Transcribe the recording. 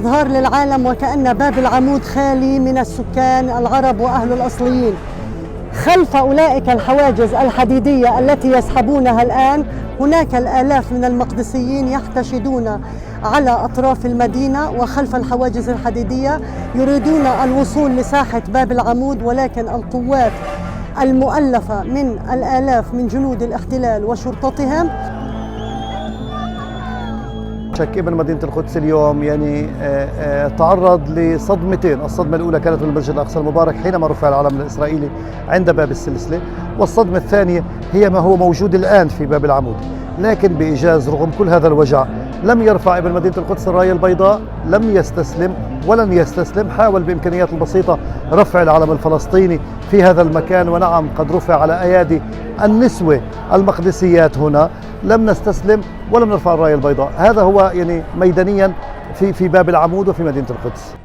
إظهار للعالم وكأن باب العمود خالي من السكان العرب وأهل الأصليين. خلف أولئك الحواجز الحديدية التي يسحبونها الآن هناك الآلاف من المقدسيين يحتشدون على أطراف المدينة وخلف الحواجز الحديدية يريدون الوصول لساحة باب العمود، ولكن القوات المؤلفة من الآلاف من جنود الاحتلال وشرطتهم. شك ابن مدينة القدس اليوم يعني تعرض لصدمتين. الصدمة الأولى كانت من المسجد الأقصى المبارك حينما رفع العلم الإسرائيلي عند باب السلسلة، والصدمة الثانية هي ما هو موجود الآن في باب العمود. لكن بإيجاز رغم كل هذا الوجع لم يرفع ابن مدينة القدس الراية البيضاء، لم يستسلم ولن يستسلم. حاول بإمكانياته البسيطة رفع العلم الفلسطيني في هذا المكان، ونعم قد رفع على أيادي النسوة المقدسيات هنا. لم نستسلم ولم نرفع الراية البيضاء. هذا هو يعني ميدانيا في باب العمود وفي مدينة القدس.